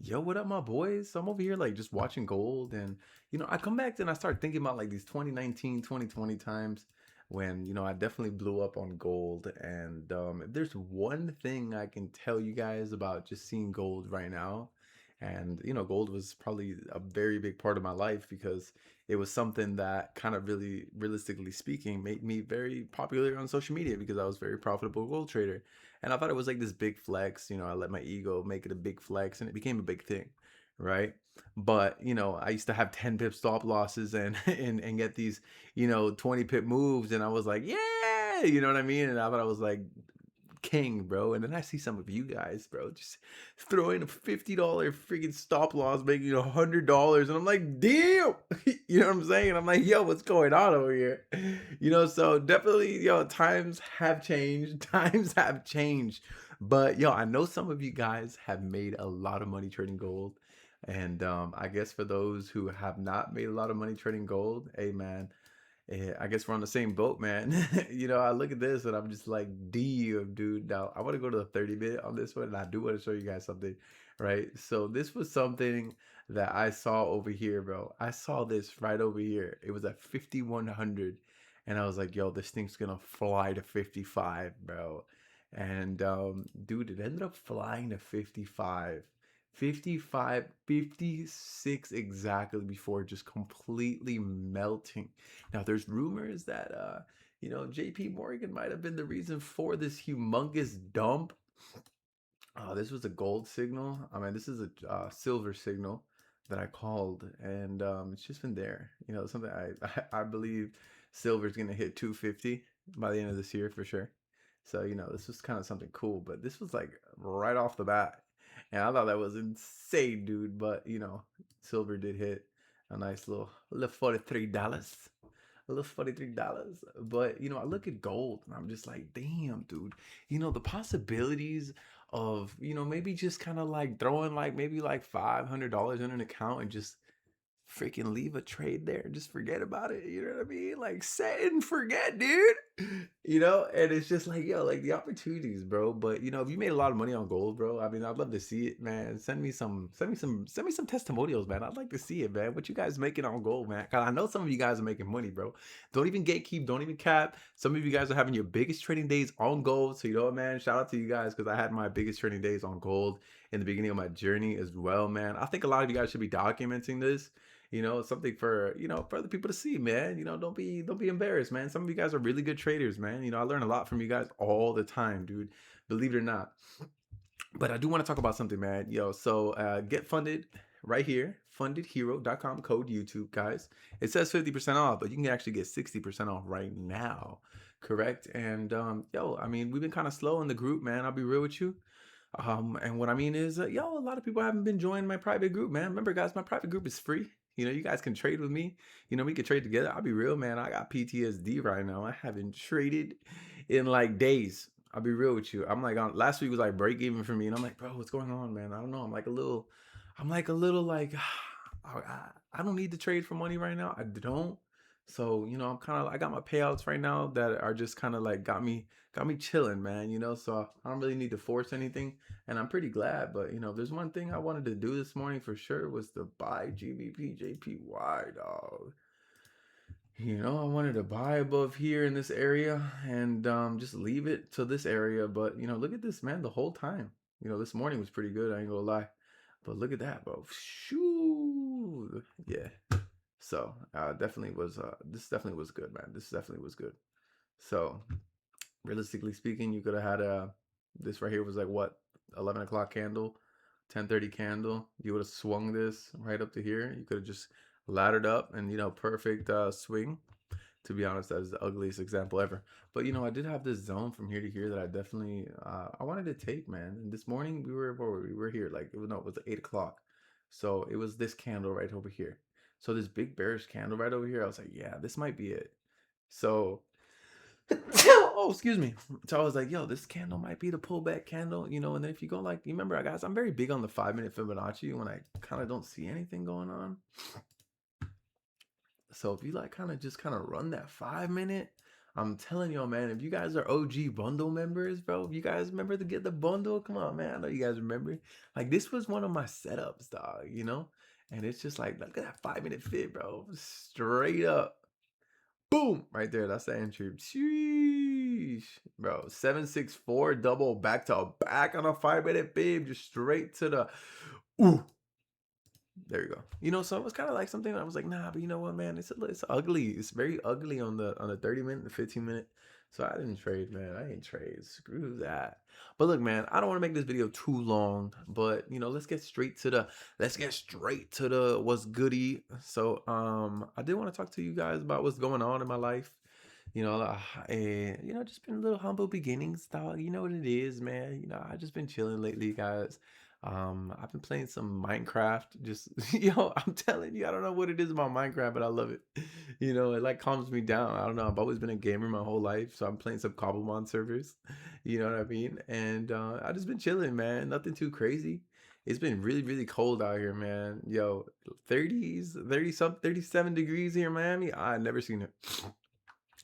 Yo, what up, my boys? So I'm over here like just watching gold, and I come back and I start thinking about like these 2019, 2020 times when I definitely blew up on gold. And if there's one thing I can tell you guys about just seeing gold right now, and gold was probably a very big part of my life because it was something that kind of really, realistically speaking, made me very popular on social media because I was a very profitable gold trader. And I thought it was like this big flex. I let my ego make it a big flex and it became a big thing, right? But, I used to have 10 pip stop losses and and get these, 20 pip moves and I was like, "Yeah!" You know what I mean? And I thought I was like king, bro. And then I see some of you guys, bro, just throwing a $50 freaking stop loss, making $100, and I'm like, damn, you know what I'm saying? I'm like, yo, what's going on over here? So definitely, times have changed, times have changed. But I know some of you guys have made a lot of money trading gold. And I guess for those who have not made a lot of money trading gold, hey man, yeah, I guess we're on the same boat, man. I look at this and I'm just like, damn, dude. Now I want to go to the 30 minute on this one, and I do want to show you guys something, right? So this was something that I saw over here, bro. I saw this right over here. It was at 5100, and I was like, yo, this thing's gonna fly to 55, bro. And dude, it ended up flying to 55. 55, 56 exactly before just completely melting. Now, there's rumors that JP Morgan might have been the reason for this humongous dump. This was a gold signal. I mean, this is a silver signal that I called, and it's just been there. Something I believe silver is gonna hit 250 by the end of this year for sure. So this was kind of something cool, but this was like right off the bat, and I thought that was insane, dude. But silver did hit a nice little $43, a little $43. But I look at gold and I'm just like, damn, dude. The possibilities of maybe just kind of like throwing like maybe like $500 in an account and just freaking leave a trade there and just forget about it. You know what I mean? Like set and forget, dude. And it's just like, yo, like the opportunities, bro. But if you made a lot of money on gold, bro, I mean, I'd love to see it, man. Send me some testimonials, man. I'd like to see it, man. What you guys making on gold, man? Cause I know some of you guys are making money, bro. Don't even gatekeep, don't even cap. Some of you guys are having your biggest trading days on gold. So you know what, man? Shout out to you guys because I had my biggest trading days on gold in the beginning of my journey as well, man. I think a lot of you guys should be documenting this. Something for for other people to see, man. Don't be embarrassed, man. Some of you guys are really good traders, man. I learn a lot from you guys all the time, dude. Believe it or not. But I do want to talk about something, man. Yo, so get funded right here, fundedhero.com code YouTube, guys. It says 50% off, but you can actually get 60% off right now. Correct? And yo, I mean, we've been kind of slow in the group, man. I'll be real with you. And what I mean is, yo, a lot of people haven't been joining my private group, man. Remember, guys, my private group is free. You guys can trade with me. We can trade together. I'll be real, man. I got PTSD right now. I haven't traded in like days. I'll be real with you. I'm like, last week was like break even for me, and I'm like, bro, what's going on, man? I don't know. I'm like a little like, I don't need to trade for money right now. I don't. So I got my payouts right now that are just kind of like got me chilling, man. So I don't really need to force anything, and I'm pretty glad. But there's one thing I wanted to do this morning for sure was to buy GBP JPY, dog. I wanted to buy above here in this area and just leave it to this area. But look at this, man. The whole time, this morning was pretty good. I ain't gonna lie, but look at that, bro. Shoo, yeah. So definitely was this definitely was good, man. This definitely was good. So realistically speaking, you could have had this right here was like what 11 o'clock candle, 10:30 candle. You would have swung this right up to here. You could have just laddered up and perfect swing. To be honest, that is the ugliest example ever. But I did have this zone from here to here that I definitely I wanted to take, man. And this morning we were here like it was 8 o'clock, so it was this candle right over here. So this big bearish candle right over here, I was like, yeah, this might be it. So oh, excuse me. So I was like, yo, this candle might be the pullback candle, and then if you go like, you remember, guys, I'm very big on the 5 minute Fibonacci when I kind of don't see anything going on. So if you like kind of just kind of run that 5 minute, I'm telling y'all, man, if you guys are OG bundle members, bro, if you guys remember to get the bundle, come on, man. I know you guys remember. Like, this was one of my setups, dog, you know? And it's just like, look at that 5 minute fit, bro. Straight up. Boom! Right there. That's the entry. Sheesh. Bro, 764 double back to back on a 5 minute bib. Just straight to the. Ooh. There you go. You know, so it was kind of like something that I was like, nah, but you know what, man? It's ugly. It's very ugly on the 30 minute, the 15 minute. So I didn't trade, man. I ain't trade. Screw that. But look, man, I don't want to make this video too long, but you know, let's get straight to the what's goody. So I did want to talk to you guys about what's going on in my life. You know, you know, just been little humble beginnings, dog. You know what it is, man. You know, I just been chilling lately, guys. I've been playing some Minecraft. Just yo, I'm telling you, I don't know what it is about Minecraft, but I love it. You know, it like calms me down. I don't know. I've always been a gamer my whole life, so I'm playing some Cobblemon servers. You know what I mean? And I just been chilling, man. Nothing too crazy. It's been really, really cold out here, man. Yo, 30s, 30 some 37 degrees here in Miami. I never seen it.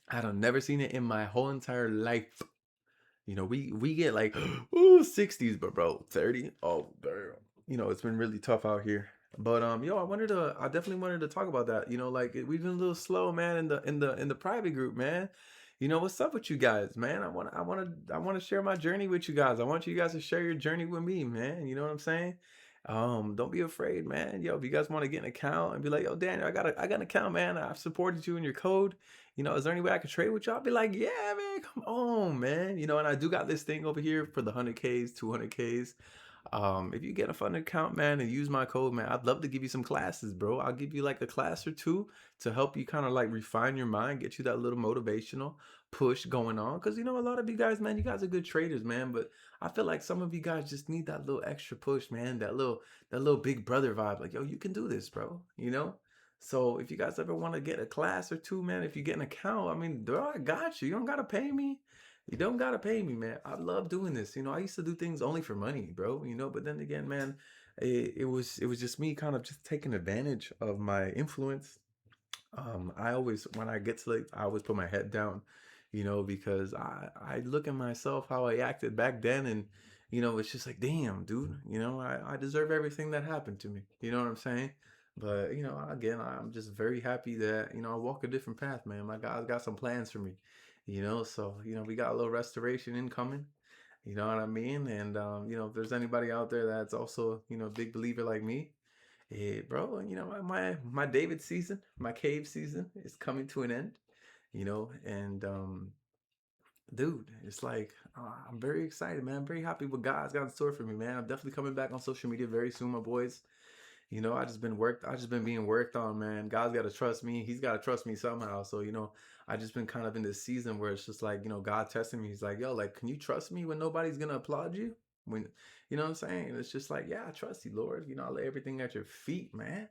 I don't never seen it in my whole entire life. You know, we get like ooh 60s, but bro, 30. Oh, damn. You know, it's been really tough out here. But yo, I definitely wanted to talk about that. You know, like we've been a little slow, man, in the private group, man. You know, what's up with you guys, man? I want to share my journey with you guys. I want you guys to share your journey with me, man. You know what I'm saying? Don't be afraid, man. Yo, if you guys want to get an account and be like, yo, Daniel, I got an account, man. I've supported you in your code. You know, is there any way I could trade with y'all? I'll be like, yeah, man, come on, man. You know, and I do got this thing over here for the 100Ks, 200Ks. If you get a fun account, man, and use my code, man, I'd love to give you some classes, bro. I'll give you like a class or two to help you kind of like refine your mind, get you that little motivational push going on. Cause you know, a lot of you guys, man, you guys are good traders, man. But I feel like some of you guys just need that little extra push, man. That little big brother vibe. Like, yo, you can do this, bro. You know? So if you guys ever want to get a class or two, man, if you get an account, I mean, bro, I got you. You don't gotta pay me. You don't gotta pay me, man. I love doing this. You know, I used to do things only for money, bro. You know, but then again, man, it was just me kind of just taking advantage of my influence. I always when I get to like I always put my head down, you know, because I look at myself how I acted back then, and you know, it's just like, damn, dude, you know, I deserve everything that happened to me. You know what I'm saying? But you know, again, I'm just very happy that you know I walk a different path, man. My God's got some plans for me, you know. So you know, we got a little restoration incoming. You know what I mean? And you know, if there's anybody out there that's also you know a big believer like me, bro, you know, my David season, my cave season is coming to an end, you know, and dude, it's like I'm very excited, man. I'm very happy what God's got in store for me, man. I'm definitely coming back on social media very soon, my boys. You know, I just been being worked on, man. God's got to trust me. He's got to trust me somehow. So, you know, I just been kind of in this season where it's just like, you know, God testing me. He's like, yo, like, can you trust me when nobody's gonna applaud you? When, you know what I'm saying? And it's just like, yeah, I trust you, Lord. You know, I lay everything at your feet, man.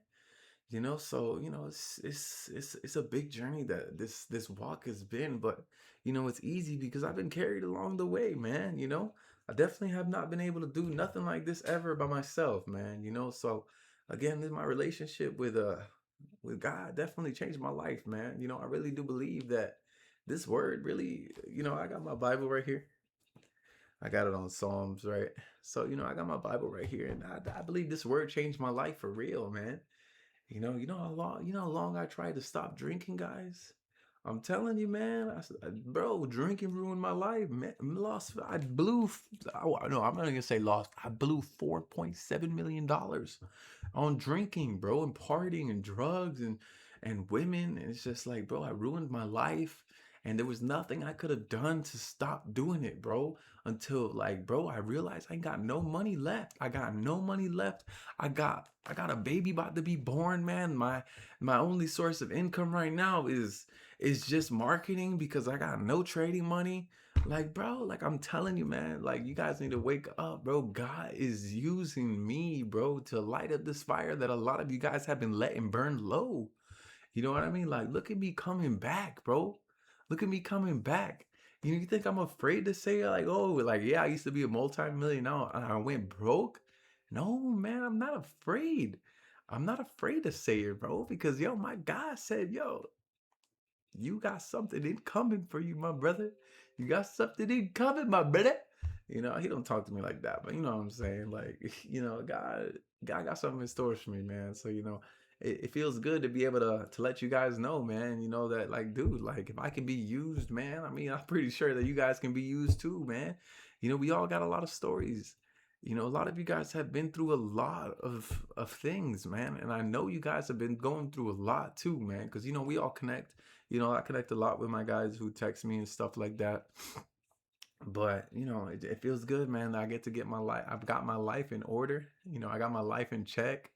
You know, so you know, it's a big journey that this walk has been, but you know, it's easy because I've been carried along the way, man. You know, I definitely have not been able to do nothing like this ever by myself, man. You know, so again, this my relationship with God definitely changed my life, man. You know, I really do believe that this word really, you know, I got my Bible right here. I got it on Psalms, right? So, you know, I got my Bible right here, and I believe this word changed my life for real, man. You know how long I tried to stop drinking, guys? I'm telling you, man, bro, drinking ruined my life, man. Lost, I blew, no, I'm not gonna say lost. I blew $4.7 million on drinking, bro, and partying and drugs and women. And it's just like, bro, I ruined my life. And there was nothing I could have done to stop doing it, bro. Until like, bro, I realized I ain't got no money left. I got no money left. I got a baby about to be born, man. My only source of income right now is just marketing because I got no trading money. Like, bro, like I'm telling you, man, like you guys need to wake up, bro. God is using me, bro, to light up this fire that a lot of you guys have been letting burn low. You know what I mean? Like, look at me coming back, bro. Look at me coming back. You think I'm afraid to say like, oh, like yeah, I used to be a multi-millionaire and I went broke? No, man, I'm not afraid. I'm not afraid to say it, bro, because yo, my God said, yo, you got something in coming for you, my brother. You got something in coming, my brother. You know, he don't talk to me like that, but you know what I'm saying? Like, God got something in store for me, man. So, it feels good to be able to let you guys know, man, that like, dude, like if I can be used, man, I mean, I'm pretty sure that you guys can be used too, man. We all got a lot of stories. A lot of you guys have been through a lot of things, man. And I know you guys have been going through a lot too, man, because we all connect. I connect a lot with my guys who text me and stuff like that. But it feels good, man. I get to get my life. I've got my life in order. I got my life in check.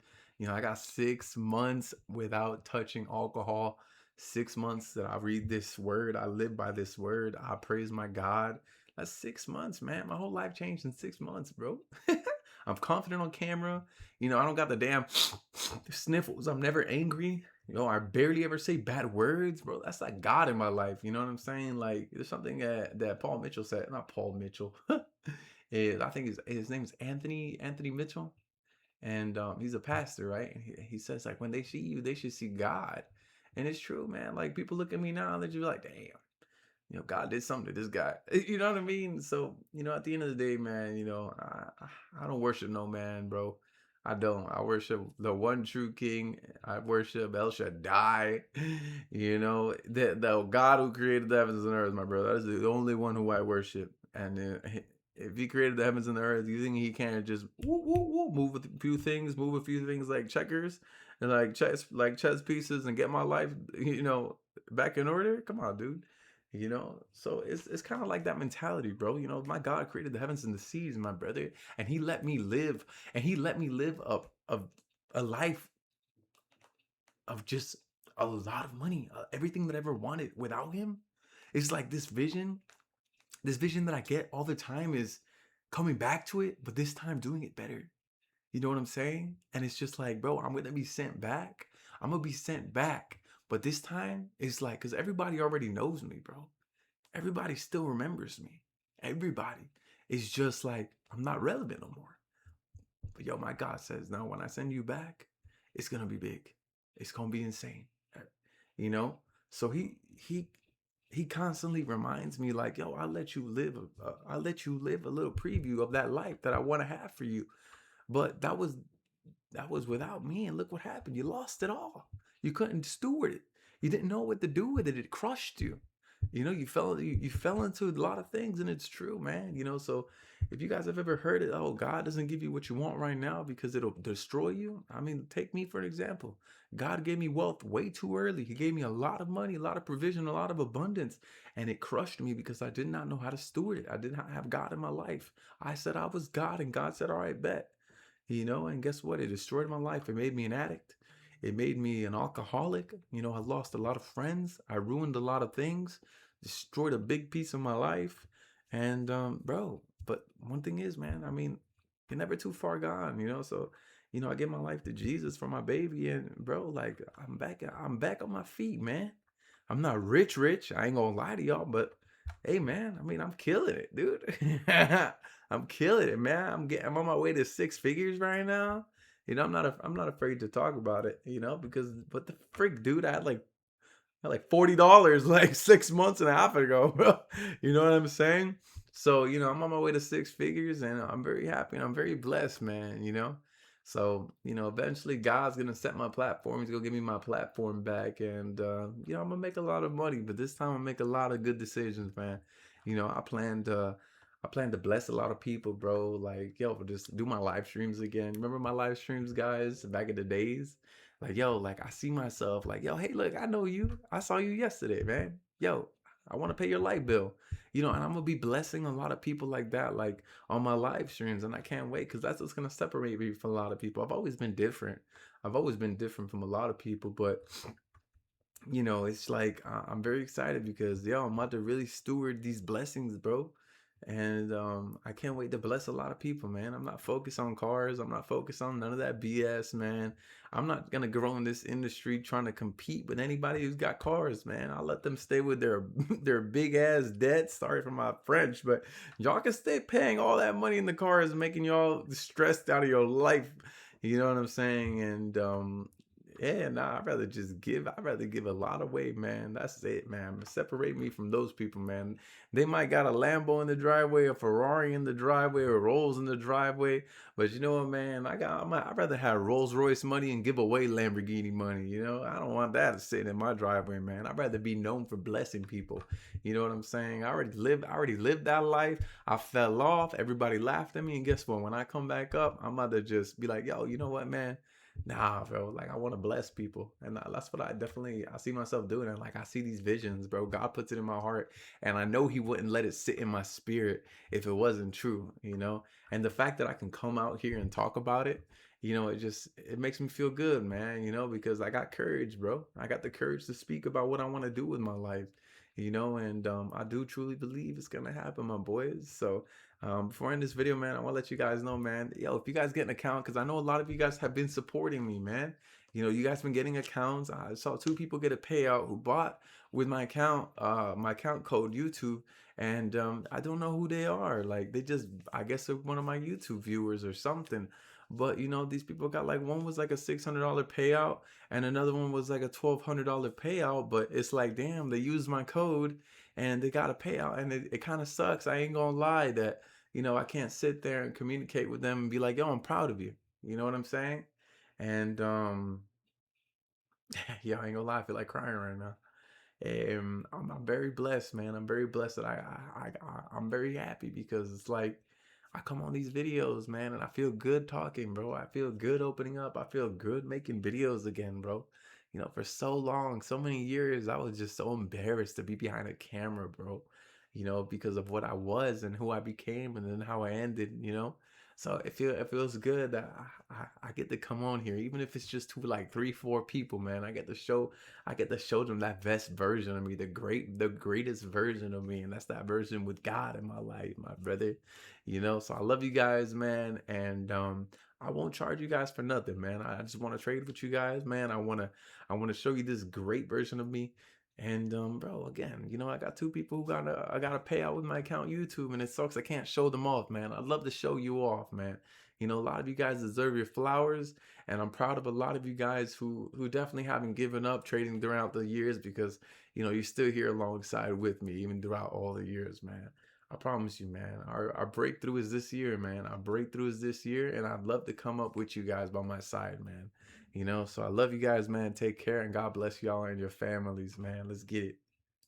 I got 6 months without touching alcohol. 6 months that I read this word. I live by this word. I praise my God. That's 6 months, man. My whole life changed in 6 months, bro. I'm confident on camera. I don't got the damn sniffles. I'm never angry. I barely ever say bad words, bro. That's like God in my life. You know what I'm saying? Like, there's something that Paul Mitchell said. Not Paul Mitchell. I think his name is Anthony Mitchell, and he's a pastor, right? And he says like when they see you, they should see God, and it's true, man. Like people look at me now, and they just be like, damn. God did something to this guy. You know what I mean? So, at the end of the day, man, I don't worship no man, bro. I don't. I worship the one true King. I worship El Shaddai. The God who created the heavens and earth, my brother. That is the only one who I worship. And if he created the heavens and the earth, you think he can't just woo, woo, woo, move a few things like checkers and like chess pieces and get my life, back in order? Come on, dude. So it's kind of like that mentality, bro. My God created the heavens and the seas, my brother, and he let me live, and he let me live a life of just a lot of money, everything that I ever wanted. Without him, it's like this vision that I get all the time is coming back to it, but this time doing it better. You know what I'm saying? And it's just like, bro, I'm gonna be sent back. I'm gonna be sent back, but this time it's like, cause everybody already knows me, bro. Everybody still remembers me. Everybody. It's just like I'm not relevant no more. But yo, my God says, no, when I send you back, it's gonna be big. It's gonna be insane. You know? So he constantly reminds me like, yo, I'll let you live a little preview of that life that I want to have for you. But that was without me, and look what happened. You lost it all. You couldn't steward it. You didn't know what to do with it. It crushed you. You fell into a lot of things, and it's true, man. So if you guys have ever heard it, oh, God doesn't give you what you want right now because it'll destroy you. I mean, take me for an example. God gave me wealth way too early. He gave me a lot of money, a lot of provision, a lot of abundance, and it crushed me because I did not know how to steward it. I did not have God in my life. I said I was God, and God said, all right, bet. And guess what? It destroyed my life. It made me an addict. It made me an alcoholic. I lost a lot of friends. I ruined a lot of things, destroyed a big piece of my life. And, bro, but one thing is, man, I mean, you're never too far gone. So, I give my life to Jesus for my baby. And, bro, like, I'm back on my feet, man. I'm not rich. I ain't gonna lie to y'all, but hey, man, I mean, I'm killing it, dude. I'm killing it, man. I'm on my way to six figures right now. I'm not afraid to talk about it, because what the frick, dude, I had like $40 like 6 months and a half ago, bro. You know what I'm saying? So, I'm on my way to six figures, and I'm very happy and I'm very blessed, man. So, eventually God's gonna set my platform. He's gonna give me my platform back, and I'm gonna make a lot of money, but this time I'm gonna make a lot of good decisions, man. I plan to bless a lot of people, bro. Like, yo, just do my live streams again. Remember my live streams, guys, back in the days? Like, yo, like I see myself like, yo, hey, look, I know you. I saw you yesterday, man. Yo, I want to pay your light bill. And I'm gonna be blessing a lot of people like that, like on my live streams, and I can't wait because that's what's gonna separate me from a lot of people. I've always been different. I've always been different from a lot of people, but it's like I'm very excited because yo, I'm about to really steward these blessings, bro. And I can't wait to bless a lot of people, man. I'm not focused on cars. I'm not focused on none of that BS, man. I'm not gonna grow in this industry trying to compete with anybody who's got cars, man. I'll let them stay with their their big ass debt. Sorry for my French, but y'all can stay paying all that money in the cars, making y'all stressed out of your life. You know what I'm saying? And Yeah, nah, I'd rather just give. I'd rather give a lot away, man. That's it, man. Separate me from those people, man. They might got a Lambo in the driveway, a Ferrari in the driveway, or Rolls in the driveway. But you know what, man? I'd rather have Rolls Royce money and give away Lamborghini money. You know, I don't want that to sit in my driveway, man. I'd rather be known for blessing people. You know what I'm saying? I already lived that life. I fell off. Everybody laughed at me, and guess what? When I come back up, I'm about to just be like, yo, you know what, man? Nah, bro. Like I want to bless people, and that's what I see myself doing. And like I see these visions, bro. God puts it in my heart, and I know He wouldn't let it sit in my spirit if it wasn't true, you know. And the fact that I can come out here and talk about it, you know, it makes me feel good, man. You know, because I got courage, bro. I got the courage to speak about what I want to do with my life, you know. And I do truly believe it's gonna happen, my boys. So before I end this video, man, I want to let you guys know, man. Yo, if you guys get an account, because I know a lot of you guys have been supporting me, man. You know, you guys been getting accounts. I saw two people get a payout who bought with my account code YouTube, and I don't know who they are. Like they just, I guess they're one of my YouTube viewers or something. But you know, these people got like one was like a $600 payout, and another one was like a $1,200 payout. But it's like, damn, they used my code and they got a payout, and it kind of sucks. I ain't gonna lie that you know, I can't sit there and communicate with them and be like, yo, I'm proud of you. You know what I'm saying? And yeah, I ain't gonna lie, I feel like crying right now. I'm very blessed, man. I'm very blessed that I'm very happy because it's like I come on these videos, man, and I feel good talking, bro. I feel good opening up. I feel good making videos again, bro. You know, for so long, so many years, I was just so embarrassed to be behind a camera, bro. You know, because of what I was and who I became, and then how I ended. You know, so it feels good that I get to come on here, even if it's just to like three, four people, man. I get to show them that best version of me, the greatest version of me, and that's that version with God in my life, my brother. You know, so I love you guys, man, and I won't charge you guys for nothing, man. I just want to trade with you guys, man. I want to show you this great version of me. And bro, again, you know, I got two people who I got to pay out with my account YouTube, and it sucks I can't show them off, man. I'd love to show you off, man. You know, a lot of you guys deserve your flowers, and I'm proud of a lot of you guys who definitely haven't given up trading throughout the years because you know you're still here alongside with me even throughout all the years, man. I promise you, man. Our breakthrough is this year, man. Our breakthrough is this year, and I'd love to come up with you guys by my side, man. You know, so I love you guys, man. Take care, and God bless y'all and your families, man. Let's get it.